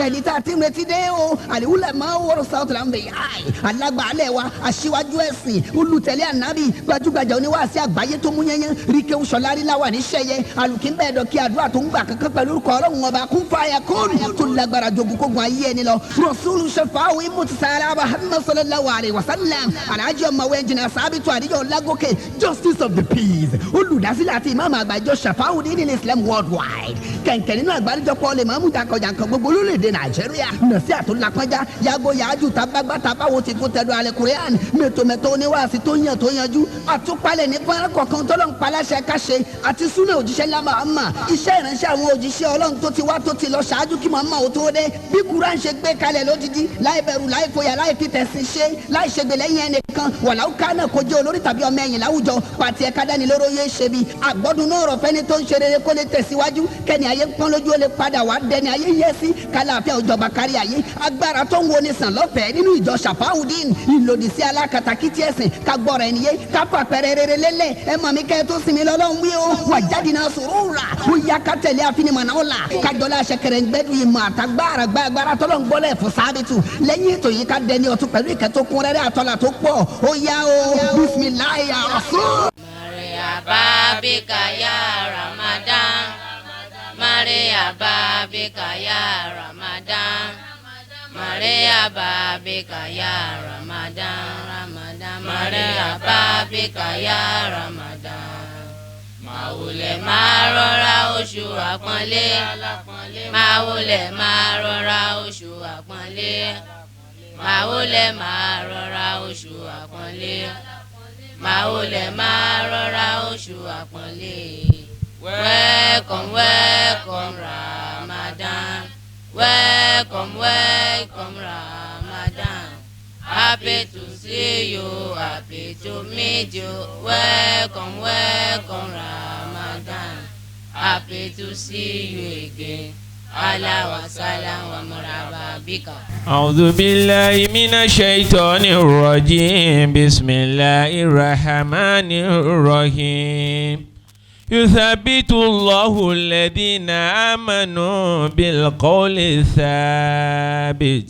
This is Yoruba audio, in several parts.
ẹni tá a ti ń retí dé o àlìwúlẹ̀ máa ń wọ́rọ̀ south lambe alágbàálẹ̀ wa aṣíwájú ẹ̀sìn olùtẹ̀lé ànábì gbajúgbajà oníwàásí àgbáyé tó mú yẹnyẹn ríkẹ́ sọlárí láwà ní sẹ́yẹ alùkínbẹ̀ẹ́dọ̀ kí àdúrà tó ń gbà kankan pẹ̀lú orúkọ ọlọ́run ọba kún fàyà kóòrù tó lágbára jogun kógun ayé ẹni lọ rasulu shafa'u imutisara muhammad sallallahu alayhi wa sallam alhaji ọmọwé jìnnà sábìtú àdìjọ lágòkè justice of the peace olùdásílẹ̀ àti ìmáàmù àgbàjọ shafa'u ní islam worldwide kẹ̀kẹ́ nínú àgbáríjọpọ̀ lè máa mú jàǹkànjàǹkàn gbogbo olórílẹ̀-èdè nàìjíríà nàṣí àtúnlápọ́njá yàgò yàájú tábàgbà tábàwò ti kún tẹ̀dọ̀ alẹ́ kùrẹ́àn mẹ́tòmẹ́tò oníwàásí tó yàn tó yanjú àtúpalẹ̀ ní pọ́nrán kọ̀ọ̀kan tọ́lọ́ ń paláṣẹ káṣe àti súnà òjíṣẹ́ ńlá Muhammad iṣẹ́ ìránṣẹ́ àwọn òjíṣẹ́ ọlọ́run tó ti wá tó ti lọ ṣáájú kí Muhammad ó tó dé bí Kùránì ṣe gbé kalẹ̀ lódìdí láì bẹ̀rù láì fòyà láì fi tẹ̀sìn ṣe láì ṣègbè lẹ́yìn ẹnìkan wàláwù kánà kó jẹ́ olórí tàbí ọmọ ẹ̀yìn láwùjọ pàtì ẹ̀ka dánilóró yé ṣe bí àgbọ́dún náà rọ̀ fẹ́ni tó ń ṣe rere kó lè tẹ̀síwájú kẹ́ni ayé pọ́n lójú ó lè padà wá dẹni ayé yẹ sí kálàáfíà òjọba kárí ayé agbára tó ń wo ni sàn lọ́fẹ̀ẹ́ nínú ìjọ Ṣàfáùdín ìlòdì sí alákatakítí ẹ̀sìn kagbọ́ra ẹni yé káfà pẹ̀rẹ̀ rere lélẹ̀ ẹ mọ̀ mi kẹ́ tó sinmi lọ́lọ́run wí o wà jáde náà sòrò rà ó yá ká tẹ̀lé àfinimọ̀nà ó la kájọlá ṣẹkẹrẹ gbẹdù ìmọ̀ àtàgbára gbàgbára tọ́lọ́ ń gbọ́lẹ̀ fún sábìtù lẹ́yìn ètò yìí ká dẹni ọ̀tún pẹ̀lú ìkẹ́ tó kún rẹ́rẹ́ àtọ́là tó pọ̀ ó yá o bisimilayi rasul. Maria bika ya Ramadan, Maria bika ya Ramadan, Maria bika ya Ramadan, Ramadan, Maria bika ya Ramadan. Màwùlẹ̀ máa rọra oṣù àpọ́nlé, màwùlẹ̀ máa rọra oṣù àpọ́nlé, màwùlẹ̀ máa rọra oṣù àpọ́nlé, màwùlẹ̀ máa rọra oṣù àpọ́nlé. Welcome, welcome Ramadan, welcome, welcome Ramadan. Happy to see you, happy to meet you. Welcome, welcome Ramadan. Happy to see you again. Ala wa salam wa marhaba bika. أعوذ بالله من الشيطان الرجيم بسم الله الرحمن الرحيم يثبت الله الذين آمنوا بالقول الثابت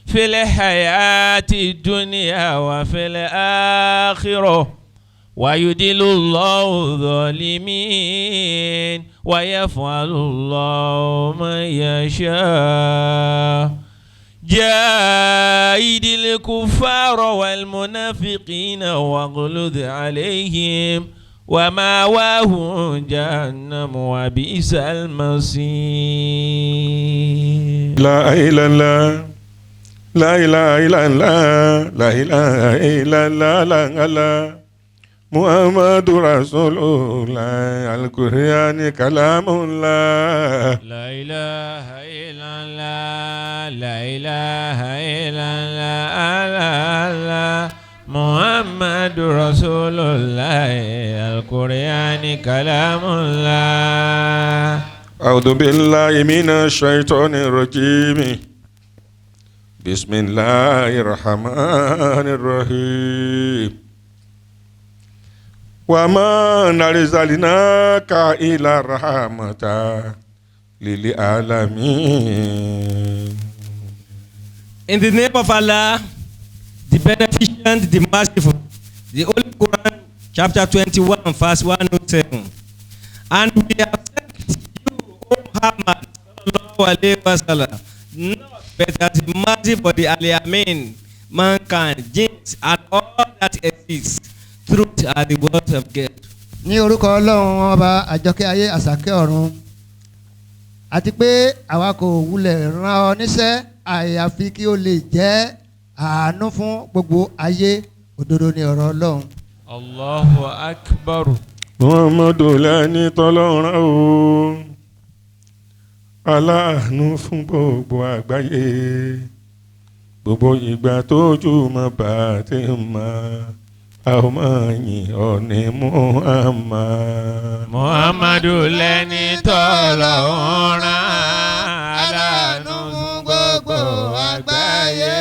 في الحياة الدنيا وفي الآخرة ويدل الله الظالمين ويفعل الله ما يشاء جاهد الكفار والمنافقين واغلظ عليهم ومأواهم جهنم وبئس المصير. لا إله إلا الله لا إله إلا الله لا إله إلا الله لا إله محمد رسول الله القرآن كلام الله. لا إله إلا الله لا إله إلا الله محمد رسول الله القرآن كلام الله. أعوذ بالله من الشيطان الرجيم بسم الله الرحمن الرحيم وما نرسلناك إلا رحمة للعالمين. In the name of Allah, the beneficent, the merciful, the Holy Quran, chapter 21, verse 107. And we have sent you, O Muhammad, sallallahu alaihi wasallam, not but as a mercy for the Alamin, mankind, jinns, and all that exists. Truth are the words of God. Ní orúkọ Ọlọ́run ọba àjọkẹ́ ayé àsàkẹ́ ọ̀run àti pé àwa kò wulẹ̀ rán ọ níṣẹ́ àyàfi kí ó lè jẹ́ àánú fún gbogbo ayé òdodo ní ọ̀rọ̀ Ọlọ́run. Allahu akbar. Muhammadu lẹ́ni tọ́lọ́run o aláàánú fún gbogbo àgbáyé gbogbo ìgbà tójú mọ́ bá ti mọ́. Ọ̀ní Muhammad. Muhammadu lẹ́ni tọ́lọ́run rán aláàánú fún gbogbo àgbáyé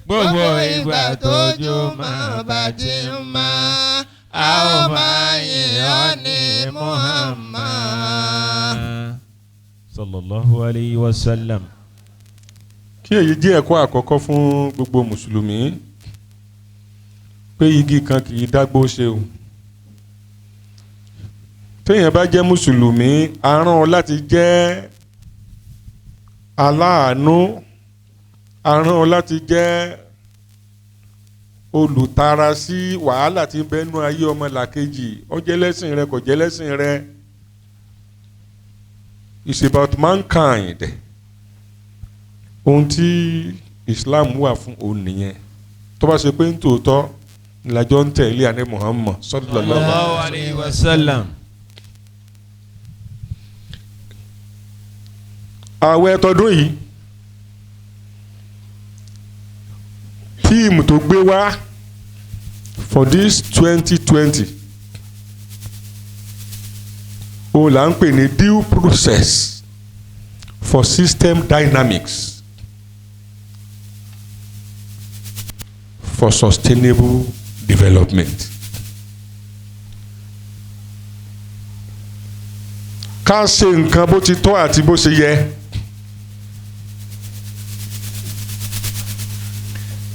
gbogbo ìgbà tójú máa bá ti máa a ó máa yìn ọ́ ní Muhammad. sallallahu alayhi wa sallam. kí èyí jẹ́ ẹ̀kọ́ àkọ́kọ́ fún gbogbo mùsùlùmí pé igi kan kì í dágbó ṣe o. téèyàn bá jẹ́ mùsùlùmí a rán ọ láti jẹ́ aláàánú, a rán ọ láti jẹ́ olùtara sí wàhálà tí ń bẹ́nu ayé ọmọlàkejì, ó jẹ́ lẹ́sìn rẹ kò jẹ́ lẹ́sìn rẹ. It's about mankind. Ohun tí Islam wà fún òun nìyẹn. Tó bá ṣe pé ń tòótọ́ ìlàjọ ń tẹ̀lé àní Muhammad sallallahu alayhi wa sallam. àwẹ̀ tọdún yìí tíìmù tó gbé wá for this 2020 ó là ń pè ní due process for system dynamics for sustainable development. ká ṣe nǹkan bó ti tọ́ àti bó ṣe yẹ.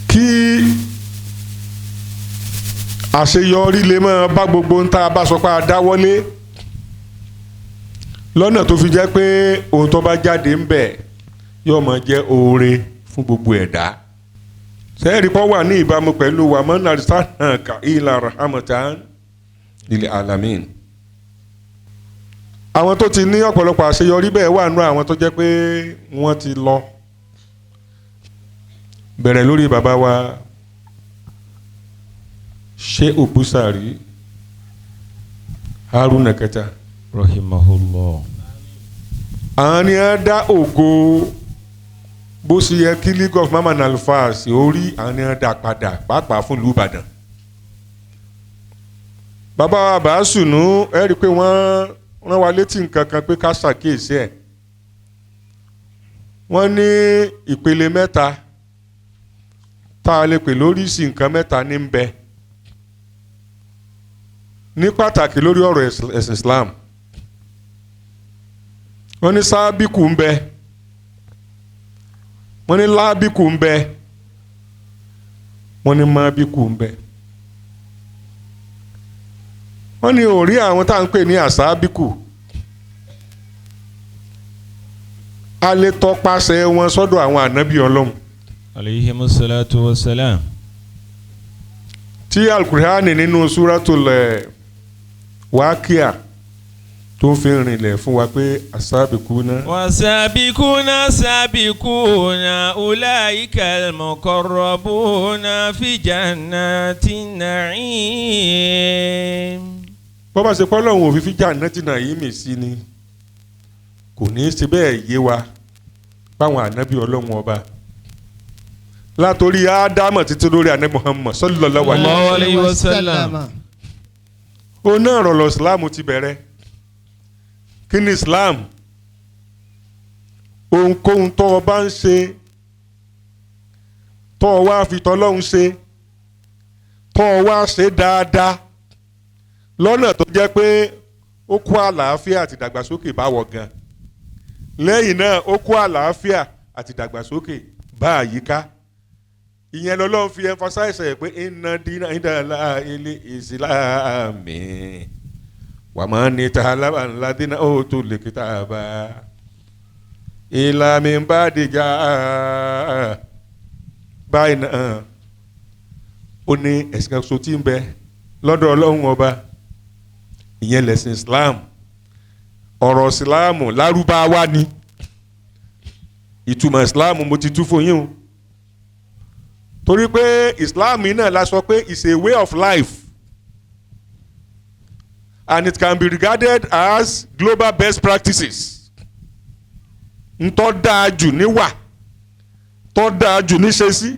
kí àṣeyọrí lè máa bá gbogbo ń tá a bá sọ pé a dáwọ́lé lọ́nà tó fi jẹ́ pé ohun tó bá jáde ń bẹ̀ yóò máa jẹ́ oore fún gbogbo ẹ̀dá. sẹ́ẹ̀rì pọ́ wà ní ìbámu pẹ̀lú wa man arsalnaka illa rahmatan lil alamin. àwọn tó ti ní ọ̀pọ̀lọpọ̀ àṣeyọrí bẹ́ẹ̀ wà nú àwọn tó jẹ́ pé wọ́n ti lọ. bẹ̀rẹ̀ lórí bàbá wa Sheikh Busari Haruna Kẹta rahimahullah. àwọn ni a dá ògo bó ṣe yẹ kí League of Mamman Alfas orí àwọn ni a dá padà pàápàá fún ìlú Ìbàdàn. bàbá wa Bàásùnú ẹ rí i pé wọ́n rán wa létí nǹkan kan pé ká ṣàkíyèsí ẹ̀. wọ́n ní ìpele mẹ́ta tá a lè pè lóríṣìí nǹkan mẹ́ta ní ń bẹ ní pàtàkì lórí ọ̀rọ̀ ẹ̀sìn Islam. wọ́n ní sábìkù ń bẹ, wọ́n ní lábìkù ń bẹ, wọ́n ní mábìkù ń bẹ. wọ́n ní orí àwọn tá à ń pè ní àsábìkù a lè tọpasẹ̀ wọn sọ́dọ̀ àwọn ànábì Ọlọ́run. alayhimu salatu wa salam. tí alukur'ani nínú suratul Waqi'a tó fi rinlẹ̀ fún wa pé asábìkúná. wasabikuna sabikuna ulaika almuqarrabuna fi jannatin na'im. bó bá ṣe pọ́ lọ́hùn òfin fi jannatin na'im sí ni kò ní í ṣe bẹ́ẹ̀ yé wa báwọn ànábì Ọlọ́run ọba látòrí ádámọ̀ títí lórí ànábì Muhammad sallallahu alayhi wa sallam. ó náà rọ̀lọ́ Islam ti bẹ̀rẹ̀. kí ni Islam? ohunkóhun tó o bá ń ṣe tó o wá fi tọ́lọ́hun ṣe tó o wá ṣe dáadáa lọ́nà tó jẹ́ pé ó kó àlàáfíà àti ìdàgbàsókè bá wọ̀ gan. lẹ́yìn náà ó kó àlàáfíà àti ìdàgbàsókè bá àyíká. ìyẹn lọ́lọ́run fi emphasize ẹ̀ pé inna dina indala ilé ìsìláàmì wàmọ́ ní tààlàbà ńlá dínà ó tó lè kíta bá ìlàmì bá dìjà báyìí náà ó ní ẹ̀sìn kan so tí ń bẹ lọ́dọ̀ Ọlọ́run ọba ìyẹn lẹ̀sìn Islam. ọ̀rọ̀ Islam lárúbáwá ni ìtumọ̀ Islam mo ti tú fún yín o. torí pé Islam náà la sọ pé it's a way of life and it can be regarded as global best practices. ntọ́ dáa jù níwà tọ́ dáa jù níṣe sí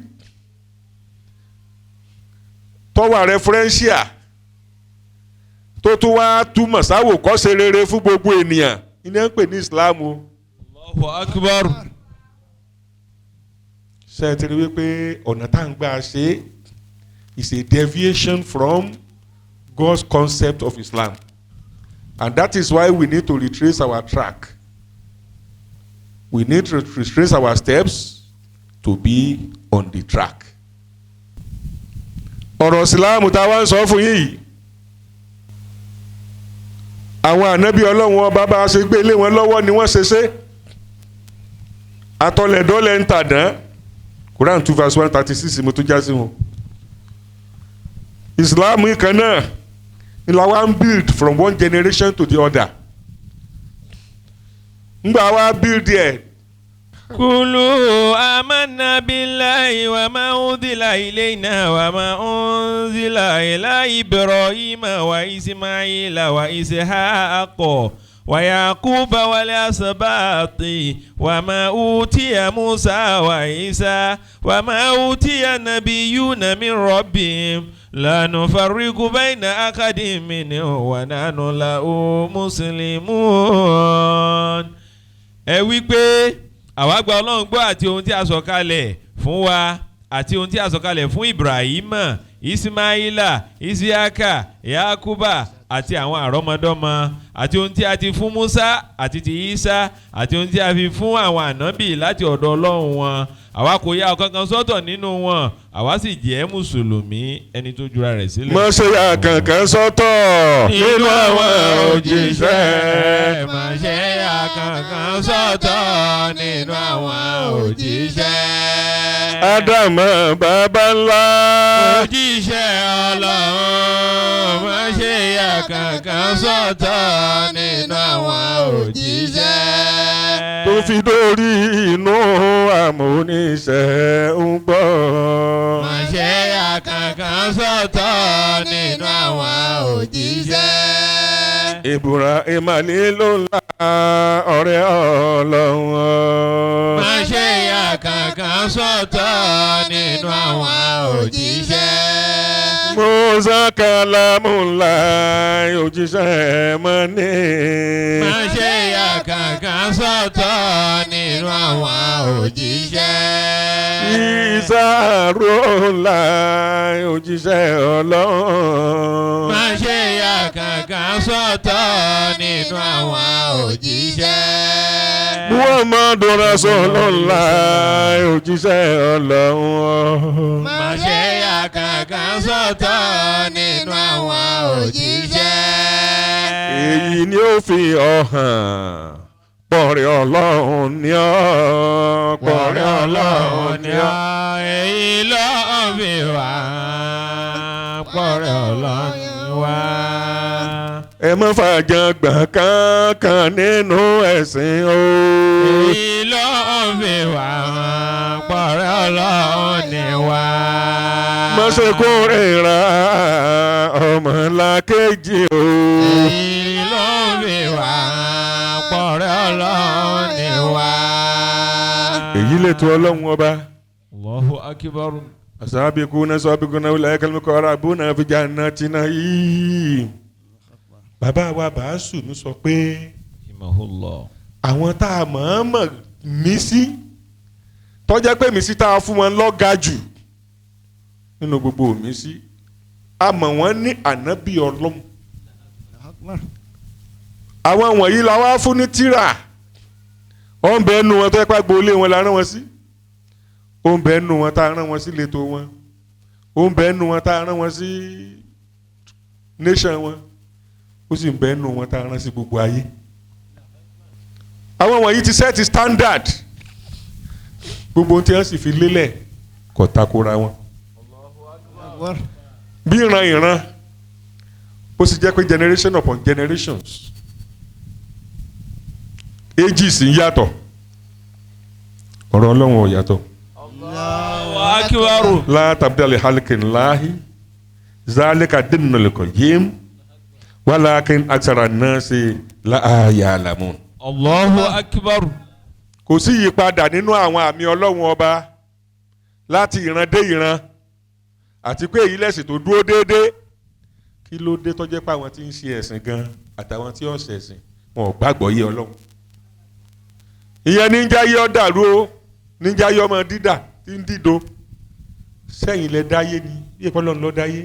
tọ́wà referential tó tún wá túmọ̀ sáwò kọ́ṣe rere fún gbogbo ènìyàn ní à ń pè ní Islam o. Allahu akbar. ṣe é ti rí wípé ọ̀nà tá à ń gbà ṣe is a deviation from God's concept of Islam, and that is why we need to retrace our track. we need to retrace our steps to be on the track. ọ̀rọ̀ síláàmù tá a wá ń sọ fún yìí àwọn ànábì ọlọ́run ọba bá a ṣe gbé lé wọn lọ́wọ́ ni wọ́n ṣe ṣe atọ́lẹ̀dọ́lẹ̀ ń tàdán Quran 2 verse 136 mo tún já sí wọn. Islam kan náà ni la wá ń build from one generation to the other. ngbà wá build ẹ̀. Kulu amanna billahi wa ma unzila ilayna wa ma unzila ila Ibrahima wa Ismaila wa Ishaqa wa Yaquba wal asbati wa ma utiya Musa wa Isa wa ma utiya nabiyyuna min rabbihim la nufarriqu bayna ahadin minhum wa nahnu lahu muslimun. Ẹ wí pé àwa gba Ọlọ́run gbọ́ àti ohun tí a sọ kalẹ̀ fún wa àti ohun tí a sọ kalẹ̀ fún Ibrahima, Ismaila, Isiaka, Yakuba àti àwọn àrọ́mọdọ́mọ àti ohun tí a ti fún Musa àti ti Isa àti ohun tí a fi fún àwọn ànábì láti ọ̀dọ̀ Ọlọ́run wọn. Àwa kò yà ọ̀kankan sọ́tọ̀ nínú wọn, àwa sì jẹ́ mùsùlùmí ẹni tó jura rẹ̀ sílẹ̀. má ṣe yà kankan sọ́tọ̀ nínú àwọn òjíṣẹ́. má ṣe yà kankan sọ́tọ̀ nínú àwọn òjíṣẹ́. Ádámù bàbá ńlá. òjíṣẹ́ Ọlọ́run má ṣe yà kankan sọ́tọ̀ nínú àwọn òjíṣẹ́. tó fi dórí inú àmúniṣẹ́ ń gbọ́. má ṣe yà kankan sọ́tọ̀ nínú àwọn òjíṣẹ́. Ibrahim ló ńlá ọ̀rẹ́ Ọlọ́run. má ṣe yà kankan sọ́tọ̀ nínú àwọn òjíṣẹ́. Musa Kalamullah òjíṣẹ́ mọ́ni. má ṣe yà kankan sọ́tọ̀ nínú àwọn òjíṣẹ́. Isa Ruhullah òjíṣẹ́ Ọlọ́run. má ṣe yà kankan sọ́tọ̀ nínú àwọn òjíṣẹ́. Muhammadu Rasulullah òjíṣẹ́ Ọlọ́run. má ṣe yà kankan sọ́tọ̀ nínú àwọn òjíṣẹ́. Èyí ni ó fi ọ̀hàn pọ̀rẹ́ Ọlọ́run ní ọ́. pọ̀rẹ́ Ọlọ́run ni ọ́. èyí ló ń fi wá pọ̀rẹ́ Ọlọ́run ni wá. ẹ má fàjàngbà kankan nínú ẹ̀sìn o. èyí ló ń fi wá pọ̀rẹ́ Ọlọ́run ni wá. má ṣe kórìíra ọmọlàkejì o. èyí ló ń fi wá pọ̀rẹ́ Ọlọ́run ni wá. èyí lè tó Ọlọ́run ọba. Allahu akbar. asabiquna sabiquna ulaikal muqarrabuna fi jannatin na'im. bàbá wa bàásù mi sọ pé Rahimahullah. àwọn tá a mọ̀ọ́mọ̀ mí sí tọ́jẹ́ pé mí sí tá a fún wọn lọ́ga jù nínú gbogbo mí sí a mọ̀ wọ́n ní ànábì Ọlọ́run. àwọn wọ̀nyí la wá fún ní tírà ó ń bẹ nínú wọn tó yẹ pé agboolé wọn la rán wọn sí, ó ń bẹ nínú wọn tá a rán wọn sí ìletò wọn, ó ń bẹ nínú wọn tá a rán wọn sí nation wọn, ó sì ń bẹ nínú wọn tá a rán sí gbogbo ayé. àwọn wọ̀nyí ti set standard gbogbo ohun tí wọ́n sì fi lélẹ̀ kò takora wọn. bí ìran ìran ó sì jẹ́ pé generation upon generations ages ń yàtọ̀ ọ̀rọ̀ Ọlọ́run ò yàtọ̀. Allahu akbar. la tabdila li khalqillahi zalika dinul qayyim walakin aksara nasi la ya'lamun. Allahu akbar. kò sí ìyípadà nínú àwọn àmì Ọlọ́run ọba láti ìran dé ìran àti pé èyí lẹ̀sìn tó dúró déédéé. kí ló dé tó jẹ́ pé àwọn tí ń ṣe ẹ̀sìn gan àtàwọn tí ó ṣẹ̀sìn wọn ò gbàgbọ́ yé Ọlọ́run. ìyẹn níjà yé ọ dàrú o níjà yé ọmọ dídà tí ń dìdo sẹ́yìn lẹ dáyé ni bí èpò Ọlọ́run ló dáyé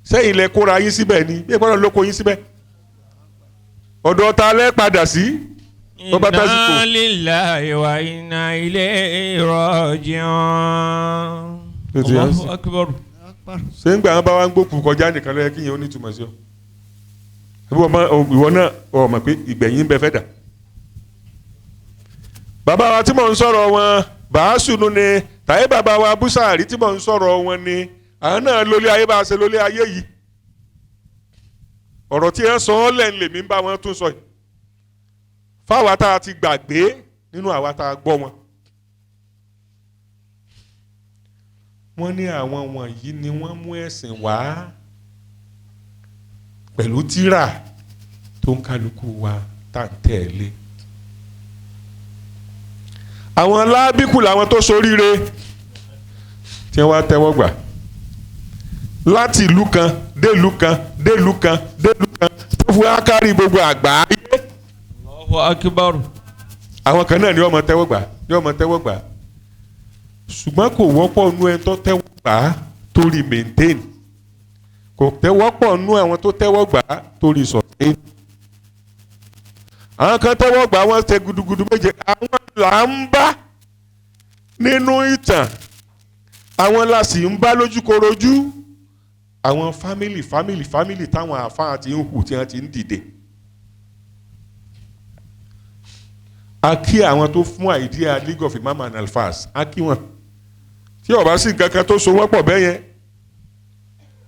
sẹ́yìn lẹ kóra yín síbẹ̀ ni bí èpò Ọlọ́run ló kó yín síbẹ̀ ọ̀dọ̀ ta lẹ padà sí tó bá tásìkò. Inna lillahi wa inna ilayhi raji'un. Allahu akbar. ṣé ń gbà wọn bá wa ń gbókù kọjá nìkan ló yẹ kí yẹn ó ní ìtumọ̀ sí ọ. ìwọ náà ọ mọ̀ pé ìgbẹ̀yìn ń bẹ fẹ́ dà. bàbá wa tí mò ń sọ̀rọ̀ wọn bàásùnú ni tàyé bàbá wa búsàárì tí mò ń sọ̀rọ̀ wọn ni àwọn náà lólé ayé bá a ṣe lólé ayé yìí. ọ̀rọ̀ tí wọ́n sọ ọ́ lẹ́nu lèmi ń bá wọn tún sọ yìí. fáwa tá a ti gbàgbé nínú àwa tá a gbọ́ wọn. wọ́n ní àwọn wọ̀nyí ni wọ́n mú ẹ̀sìn wá pẹ̀lú tírà tó ń kálukú wa tá à ń tẹ̀lé. àwọn lábíkù làwọn tó soríire tí wọ́n wá tẹ́wọ́ gbà láti ìlú kan dé ìlú kan dé ìlú kan dé ìlú kan tó fi wá kárí gbogbo àgbáyé. Allahu akbar. àwọn kan náà ni wọ́n mọ tẹ́wọ́ gbà yóò mọ tẹ́wọ́ gbà ṣùgbọ́n kò wọ́pọ̀ nú ẹni tó tẹ́wọ́ gbà torí maintain kò tẹ́wọ́pọ̀ nú àwọn tó tẹ́wọ́ gbà torí sustain. àwọn kan tẹ́wọ́ gbà wọ́n ṣe gudugudu méje àwọn là ń bá nínú ìtàn àwọn la sì ń bá lójúkorojú àwọn family táwọn àfáà ti ń hù tí wọ́n ti ń dìde. a kí àwọn tó fún àìdíà League of Imam and Alfas a kí wọn tí ó bá sí nǹkan kan tó so wọ́pọ̀ bẹ́ẹ̀ yẹn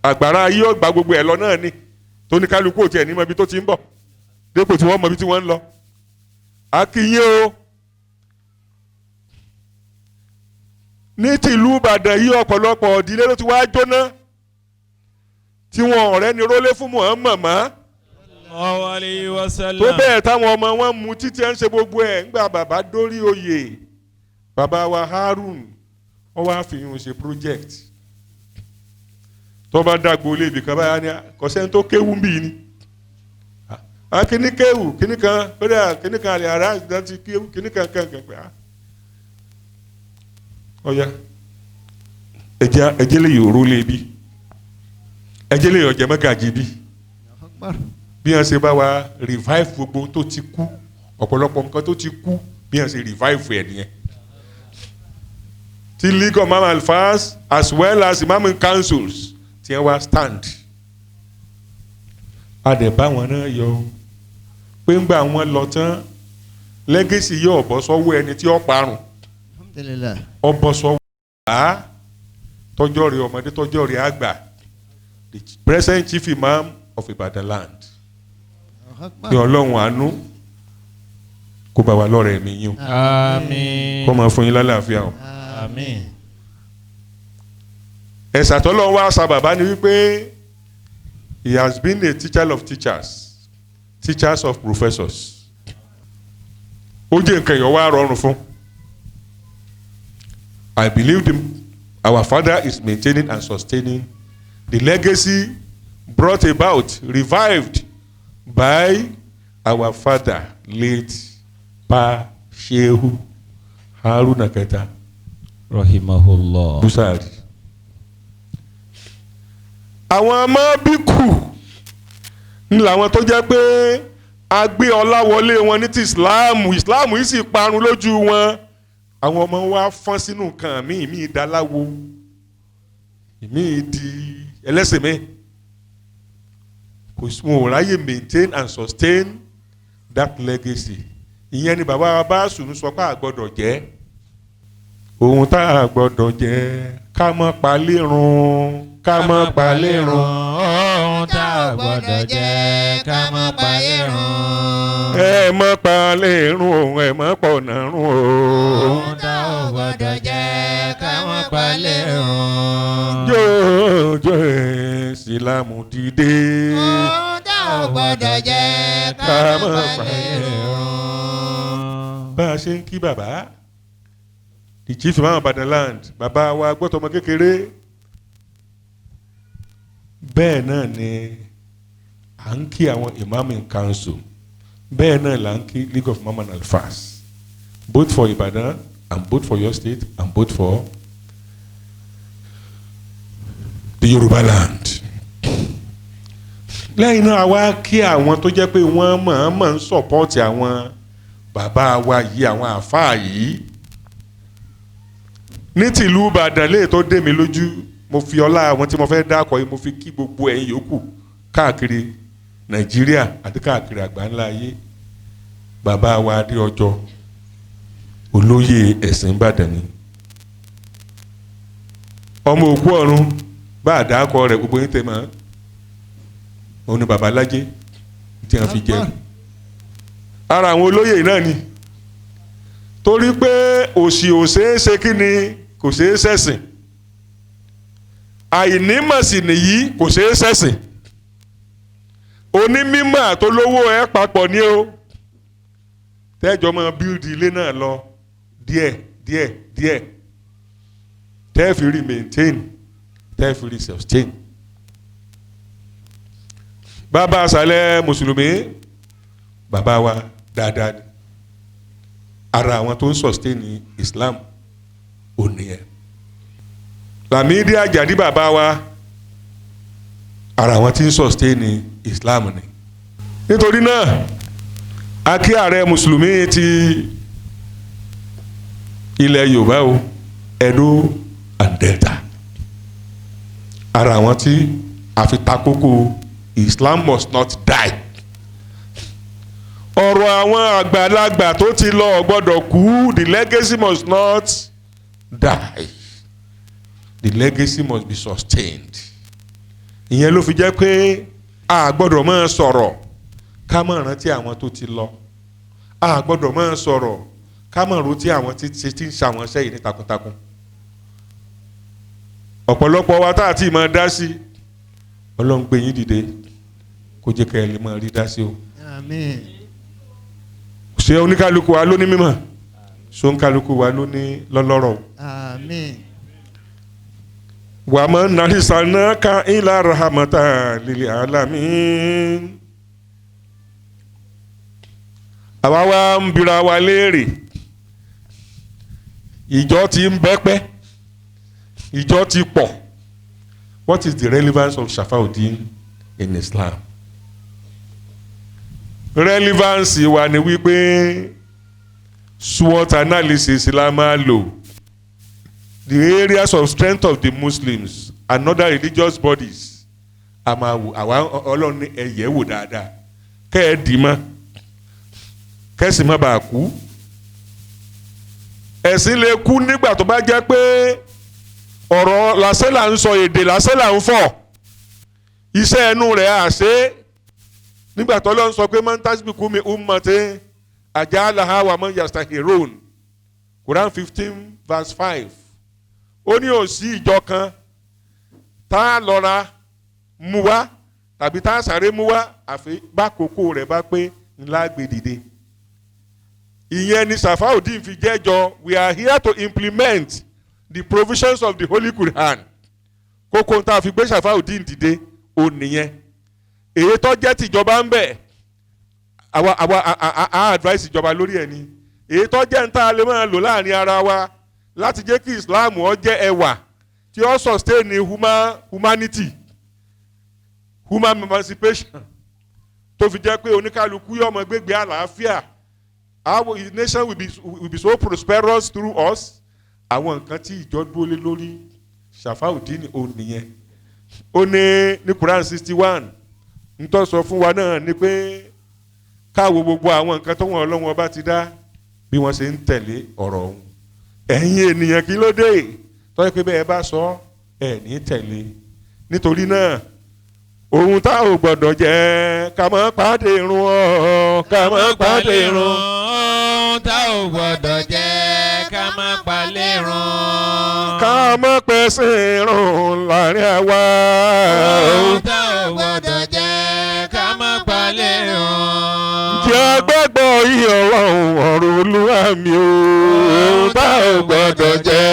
àgbàrá ayé ọgbà gbogbo ẹ̀ lọ náà ni tó ní kálukú òtí ẹ̀ ní mọ ibi tó ti ń bọ̀ dépò tí wọ́n mọ ibi tí wọ́n ń lọ. a kí yín o ní tìlú Ìbàdàn yìí ọ̀pọ̀lọpọ̀ ìdílé ló ti wá jóná tí wọn ọ̀rẹ́ ni rólé fún Muhammad mọ́ Allahu alayhi wa sallam. tó bẹ́ẹ̀ táwọn ọmọ wọn mu títí ẹ̀ ń ṣe gbogbo ẹ̀ ńgbà bàbá dórí oyè bàbá wa Harun wọ́n wá fi yún ṣe project tó bá dàgbò lé ibìkan báyà ni kọ́sẹ́ tó kéwú ń bì ní kíní kéwú kíní kan kódà kíní kan àlè ara ìdántí kéwú kíní kan kankan pé ọ̀ya ẹ̀jẹ̀ lè yòrò lé bí ẹ̀jẹ̀ lè yọ̀jẹ̀ mọ́gàjì bí bí wọ́n ṣe bá wa revive gbogbo tó ti kú ọ̀pọ̀lọpọ̀ nǹkan tó ti kú bí wọ́n ṣe revive ẹ̀ nìyẹn. ti League of Imam Alfas as well as Imam councils tí wọ́n wá stand. adẹ̀bá wọn náà yọ pé ńgbà wọn lọ tán legacy yóò bọ́ sọ́wọ́ ẹni tí ó parun ó bọ́ sọ́wọ́ àá tọ́jọ́ rẹ̀ ọmọdé tọ́jọ́ rẹ̀ àgbà the present chief imam of Ibadan land. ní ọlọ́run àánú kó bá wa lọ́rẹ̀ ẹ̀mí yín o. Àmín. kó máa fún yín lálàáfíà o. Àmín. ẹ̀sà tọ́lọ́run wá sa bàbá ni wípé he has been a teacher of teachers of professors. ó jẹ́ nǹkan ìyọ̀ wá rọrùn fún. I believe our father is maintaining and sustaining the legacy brought about, revived by our father, late Pa Shehu Haruna Keta Rahimahullah. Busari. Àwọn ọmọ bíkù ń làwọn tó jẹ́ pé a gbé ọlá wọlé wọn ní ti Ìsìláàmù yìí sì parun lójú wọn. Àwọn ọmọ wa fọ́n sínú nǹkan míì dáláwo míì di ẹlẹ́sìn mi. Kò sún wọn ráyè maintain and sustain that legacy. Ìyẹn ni bàbá wa bá sùn sọ pé a gbọ́dọ̀ jẹ́. Ohun tá a gbọ́dọ̀ jẹ́ ká má palérun ká má palérun. Ohun tá a gbọ́dọ̀ jẹ́ ká má palérun. Ẹ má palérun ẹ má pọ̀nàrún o. Ohun tá a gbọ́dọ̀ jẹ́ ká má palérun. Jòjò Ìsìlámù dìde. Ohun tá a gbọ́dọ̀ jẹ́ ká má palérun. Bá a ṣe ń kí bàbá the chief imam of Ibadan land bàbá wa gbọ́tọ̀mọ kékeré bẹ́ẹ̀ náà ni à ń kí àwọn imam in council bẹ́ẹ̀ náà là ń kí League of Imam and Alfas both for Ibadan and both for your state and both for the Yoruba land. Lẹ́yìn náà wá kí àwọn tó jẹ́ pé wọ́n máa ń support àwọn bàbá wa yìí àwọn àáfàá yìí ní tìlú Ìbàdàn lè tó dé mi lójú mo fi ọlá àwọn tí mo fẹ́ dákọ̀ yìí mo fi kí gbogbo ẹ̀yin yòókù káàkiri Nàìjíríà àti káàkiri àgbáńlá ayé bàbá wa Adéọjọ́ olóyè ẹ̀sìn Ìbàdàn ni ọmọ òkú ọ̀run bá àdákọ̀ rẹ̀ gbogbo yín tẹ̀ mọ́ òun ni bàbá Lájé tí wọ́n fi jẹ́ ara àwọn olóyè náà ni torí pé òṣì ò ṣeé ṣe kí ni kò ṣeé ṣẹ̀sìn àìnímọ̀ sì nìyí kò ṣeé ṣẹ̀sìn onímímọ̀ àtolówó ẹ̀ papọ̀ ní o tẹ́jọ́ máa bíldì ilé náà lọ díẹ̀ tẹ́ẹ̀fì rí maintain tẹ́ẹ̀fì rí sustain bàbá àṣàlẹ̀ mùsùlùmí bàbá wa dáadáa ni ara àwọn tó ń sustain Islam ò nìyẹn Lámídì Àjàdí bàbá wa ara àwọn tí ń sustain Islam ni nítorí náà a kí ààrẹ mùsùlùmí ti ilẹ̀ Yorùbá o Edo and Delta ara àwọn tí a fi ta kókó Islam must not die ọ̀rọ̀ àwọn àgbàlagbà tó ti lọ gbọ́dọ̀ kú the legacy must not die the legacy must be sustained ìyẹn ló fi jẹ́ pé a gbọ́dọ̀ máa sọ̀rọ̀ ká máa rántí àwọn tó ti lọ a gbọ́dọ̀ máa sọ̀rọ̀ ká máa rántí àwọn tí ń ṣàwọn sẹ́yìn ní takuntakun ọ̀pọ̀lọpọ̀ wa tá a ti máa dá sí Ọlọ́run gbé yín dìde kó jẹ́ kẹ́ ẹ lè máa rí dá sí o. Àmín. ṣé oníkálukú wa ló ní mímọ̀ ṣé oníkálukú wa ló ní lọ́lọ́rọ̀. Àmín. wa ma narsalnaka illa rahmatan lil alamin. àwa wa ń bira wa léèrè ìjọ ti ń bẹ́pẹ́ ìjọ ti pọ̀ what is the relevance of Shafauddin in Islam? Relevance wa ni wípé SWOT analysis la máa lò the areas of strength of the Muslims and other religious bodies a máa wò àwa Ọlọ́run ní ẹ̀yẹ́ wò dáadáa kẹ́ ẹ dì mọ́ kẹ́sì má bàa kú ẹ̀sìn lè kú nígbà tó bá jẹ́ pé ọ̀rọ̀ làṣẹ là ń sọ èdè làṣẹ là ń fọ̀ iṣẹ́ ẹnu rẹ̀ àṣẹ nígbà tó lọ́n sọ pé man tasbiqu min ummati ajalaha wa man yastahirun Quran 15 verse 5 ó ní ò sí ìjọ kan tá a lọ́ra mú wá tàbí tá a sáré mú wá àfi bá kókó rẹ̀ bá pé ńlá gbé dìde ìyẹn ni Shafauddin fi jẹ́jọ we are here to implement the provisions of the Holy Quran kókó tá a fi gbé Shafauddin dìde ó nìyẹn èyí tó jẹ́ tìjọba ń bẹ̀ àwa advice ìjọba lórí ẹ̀ ni èyí tó jẹ́ ń tá a lè máa lò láàrin ara wa láti jẹ́ kí Islam ó jẹ́ ẹwà tí ó sustain humanity human emancipation tó fi jẹ́ pé oníkálukú yóò máa gbégbé àlàáfíà our nation will be so prosperous through us àwọn nǹkan tí ìjọ dúró lé lórí Shafauddin ò nìyẹn ó ní Quran 61 ntọ́ sọ fún wa náà ni pé káwo gbogbo àwọn nǹkan tó wọn Ọlọ́run ọba ti dá bí wọ́n ṣe ń tẹ̀lé ọ̀rọ̀ ọ̀hún ẹ̀yin ènìyàn kí ló dé tọ́jú pé bẹ́ẹ̀ bá sọ ẹ̀ ní tẹ̀lé nítorí náà ohun tá ò gbọ́dọ̀ jẹ́ ká má pàdé irun ọ̀ ká má pàdé irun. ohun tá ò gbọ́dọ̀ jẹ́ ká má palẹ̀ irun. ká má pẹ̀sìn irun láàrin àwa. ohun tá ò gbọ́dọ̀ jẹ́ ká má palẹ̀ irun. jẹ́ agbẹ́gbọ́ yìí Ọlọ́run ọ̀rọ̀ Olúwa mi o. ohun tá ò gbọ́dọ̀ jẹ́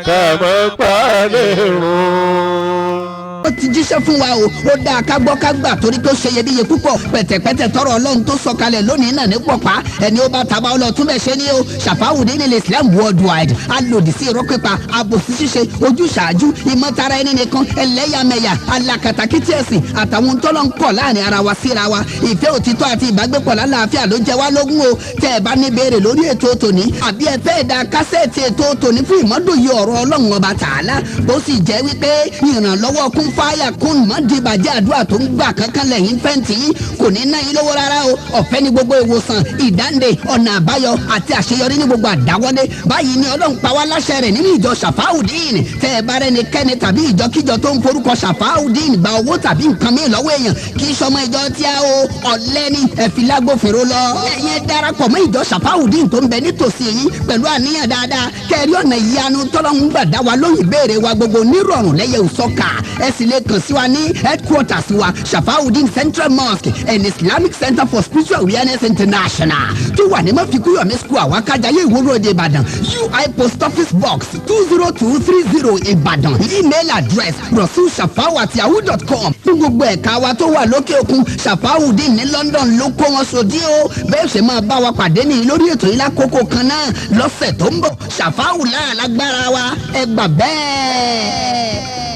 ká má palẹ̀ irun. ti jíṣẹ́ fún wa o ó dáa ká gbọ́ ká gbà torí pé ó ṣe iyebíye púpọ̀ pẹ̀tẹ̀pẹ̀tẹ̀ tọrọ ọlọ́run tó sọ kalẹ̀ lónìí náà ní pọ̀pá ẹni ó bá taba ọlọ́tún bẹ̀ ṣe ni o Shafauddin Islam worldwide alòdì sí irọ́ pípa àbòsí ṣíṣe ojúṣàájú ìmọ̀tara ẹni nìkan ẹlẹ́yàmẹ̀yà alákatakítí ẹ̀sìn àtàwọn tọ́lọ́ ń kọ̀ láàrin ara wa síra wa ìfẹ́ òtítọ́ àti ìbágbépọ̀ lálàáfíà ló jẹ wá lógún o tẹ́ ẹ bá ní béèrè lórí ètò tòní àbí ẹ fẹ́ da kásẹ̀tì ètò tòní fún ìmọ̀dòye ọ̀rọ̀ ọlọ́run ọba tààlà bó sì jẹ́ wípé ìrànlọ́wọ́ kún fáyà kún mọ́dìbàjẹ́ àdúrà tó ń gbà kankan lẹ́yìn fẹ́ǹtì yín kò ní ná yín lówó rárá o ọ̀fẹ́ ní gbogbo ìwòsàn ìdáǹdè ọ̀nà àbáyọ àti àṣeyọrí ní gbogbo àdáwọ́lé báyìí ni ọlọ́run pa wá láṣẹ rẹ̀ nínú ìjọ Shafauddin tẹ́ ẹ bá rẹni kẹ́ni tàbí ìjọkíjọ tó ń forúkọ Shafauddin gba owó tàbí nǹkan mi lọ́wọ́ èèyàn kì í sọmọ ìjọ tí a o ọ̀lẹ́ni ẹ̀fí lágbófinró lọ. ẹ̀yin darapọ̀ mọ́ ìjọ Shafauddin tó ń bẹ nítòsí yín pẹ̀lú àníyàn dáadáa kẹ́rí ọ̀nà ìyanu tọ́lọ́hún gbà dá wa lóyìn béèrè wa gbogbo nírọ̀rùn lẹ́yẹ òsọ́kà ẹ sì lè kàn sí wa ní headquarters wa Shafauddin Central Mosque and Islamic Center for Spiritual Awareness International tó wà ní mọ́fìkúyọ̀mí school àwákájáyé ìwòrò òde Ìbàdàn UI Post Office Box 20230 Ìbàdàn email address rasulshafau@yahoo.com fún gbogbo ẹ̀ka wa tó wà lókè òkun Shafauddin ní London ló kó wọn sòdí o bẹ́ẹ̀ ṣe máa bá wa pàdé ní lórí ètò yìí lákòókò kan náà lọ́sẹ̀ tó ń bọ̀ Shafau láàlágbára wa ẹ gbà bẹ́ẹ̀.